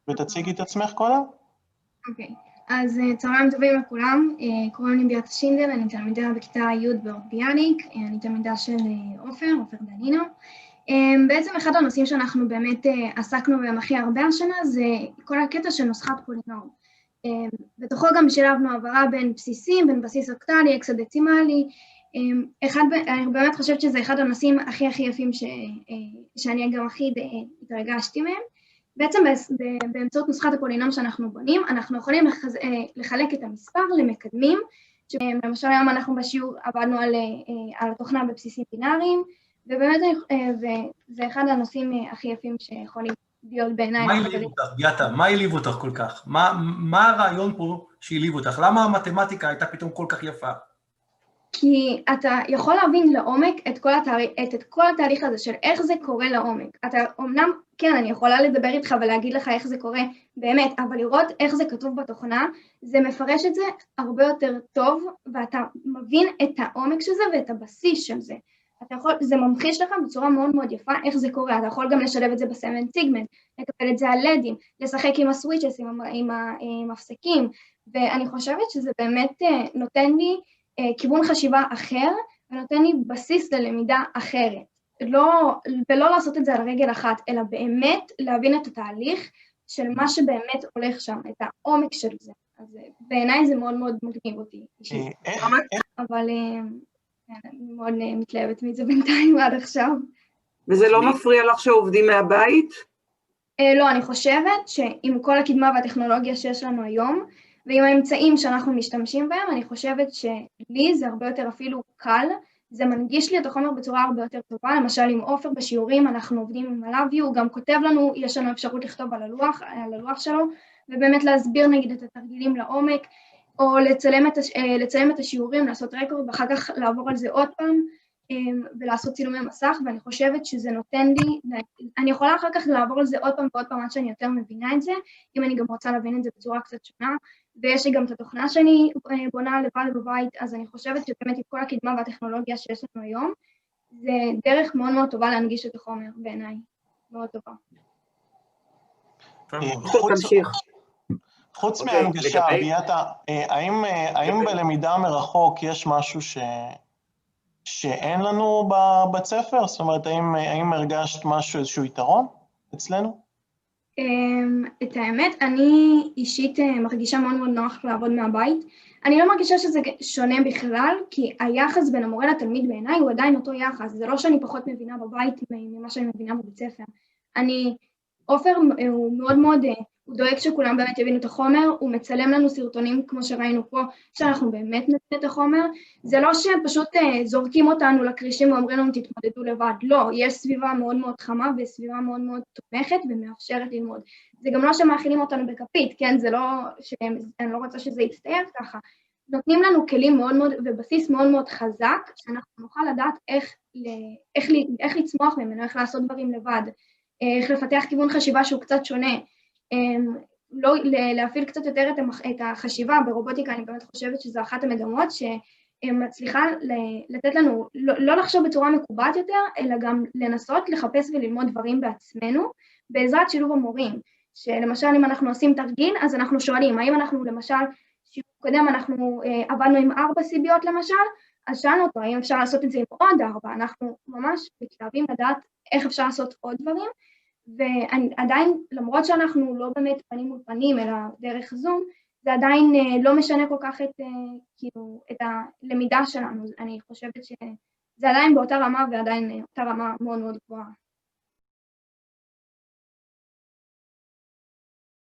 ותציגי את עצמך קודם. אוקיי, אז צהריים טובים לכולם, קוראים לי ביאטה שינדל, אני תלמידה בכיתה י' באורביאניק, אני תלמידה של עופר דנינו. בעצם אחד הנושאים שאנחנו באמת עסקנו בהם הכי הרבה השנה זה כל הקטע של נוסחת פולינום. בתוכו גם שילבנו העברה בין בסיסים, בין בסיס אוקטלי, אקסדצימלי. אני באמת חושבת שזה אחד הנושאים הכי יפים שאני גם הכי התרגשתי מהם. בעצם באמצעות נוסחת הפולינום שאנחנו בונים, אנחנו יכולים לחלק את המספר למקדמים, למשל היום אנחנו בשיעור עבדנו על התוכנה בבסיסים בינאריים, ובאמת זה אחד הנושאים הכי יפים שיכולים להיות בעיניי. מה העליב אותך, ביאטה? מה העליב אותך כל כך? מה הרעיון פה שהעליב אותך? למה המתמטיקה הייתה פתאום כל כך יפה? כי אתה יכול להבין לעומק את כל התהליך הזה של איך זה קורה לעומק. אתה אומנם, כן, אני יכולה לדבר איתך ולהגיד לך איך זה קורה באמת, אבל לראות איך זה כתוב בתוכנה, זה מפרש את זה הרבה יותר טוב, ואתה מבין את העומק של זה ואת הבסיס של זה. זה ממחיש לך בצורה מאוד מאוד יפה איך זה קורה. אתה יכול גם לשלב את זה בסמנט סיגמנט, לקבל את זה על לדים, לשחק עם הסוויצ'ס, עם המפסקים, ואני חושבת שזה באמת נותן לי כיוון חשיבה אחר, ונותן לי בסיס ללמידה אחרת. ולא לעשות את זה על רגל אחת, אלא באמת להבין את התהליך של מה שבאמת הולך שם, את העומק של זה. אז בעיניי זה מאוד מאוד מגניב אותי. אבל אני מאוד מתלהבת מזה בינתיים עד עכשיו. וזה לא מפריע לך שעובדים מהבית? לא, אני חושבת שעם כל הקדמה והטכנולוגיה שיש לנו היום, ועם האמצעים שאנחנו משתמשים בהם, אני חושבת שלי זה הרבה יותר אפילו קל, זה מנגיש לי את החומר בצורה הרבה יותר טובה, למשל עם עופר בשיעורים אנחנו עובדים עם הלאבי, הוא גם כותב לנו, יש לנו אפשרות לכתוב על הלוח שלו, ובאמת להסביר נגיד את התרגילים לעומק, או לצלם את השיעורים, לעשות רקורד, ואחר כך לעבור על זה עוד פעם, ולעשות צילומי מסך, ואני חושבת שזה נותן לי, אני יכולה אחר כך לעבור על זה עוד פעם ועוד פעם עד שאני יותר מבינה את זה, אם אני גם רוצה להבין את זה בצורה קצת שונה, ויש לי גם את התוכנה שאני בונה לבד בבית, אז אני חושבת שבאמת עם כל הקדמה והטכנולוגיה שיש לנו היום, זה דרך מאוד מאוד טובה להנגיש את החומר בעיניי, מאוד טובה. חוץ מהנגשה, ביאטה, האם בלמידה מרחוק יש משהו שאין לנו בבית ספר? זאת אומרת, האם הרגשת משהו, איזשהו יתרון אצלנו? את האמת, אני אישית מרגישה מאוד מאוד נוח לעבוד מהבית. אני לא מרגישה שזה שונה בכלל, כי היחס בין המורה לתלמיד בעיניי הוא עדיין אותו יחס. זה לא שאני פחות מבינה בבית ממה שאני מבינה בבית ספר. עופר הוא מאוד מאוד, הוא דואג שכולם באמת יבינו את החומר, הוא מצלם לנו סרטונים כמו שראינו פה, שאנחנו באמת נתן את החומר. זה לא שפשוט זורקים אותנו לקרישים ואומרים לנו תתמודדו לבד, לא, יש סביבה מאוד מאוד חמה וסביבה מאוד מאוד תומכת ומאפשרת ללמוד. זה גם לא שמאכילים אותנו בכפית, כן, זה לא, אני לא רוצה שזה יצטייר ככה. נותנים לנו כלים מאוד מאוד ובסיס מאוד מאוד חזק, שאנחנו נוכל לדעת איך לצמוח ממנו, איך לעשות דברים לבד. איך לפתח כיוון חשיבה שהוא קצת שונה, לא להפעיל קצת יותר את החשיבה ברובוטיקה, אני באמת חושבת שזו אחת המגמות שמצליחה לתת לנו, לא לחשוב בצורה מקובעת יותר, אלא גם לנסות לחפש וללמוד דברים בעצמנו, בעזרת שילוב המורים, שלמשל אם אנחנו עושים תרגיל, אז אנחנו שואלים, האם אנחנו למשל, שיעור קודם אנחנו עבדנו עם 4 סיביות למשל, אז שאלנו אותו, האם אפשר לעשות את זה עם עוד 4, אנחנו ממש מתלהבים לדעת איך אפשר לעשות עוד דברים, ועדיין, למרות שאנחנו לא באמת פנים מול פנים, אלא דרך זום, זה עדיין לא משנה כל כך את הלמידה שלנו. אני חושבת שזה עדיין באותה רמה, ועדיין אותה רמה מאוד מאוד גבוהה.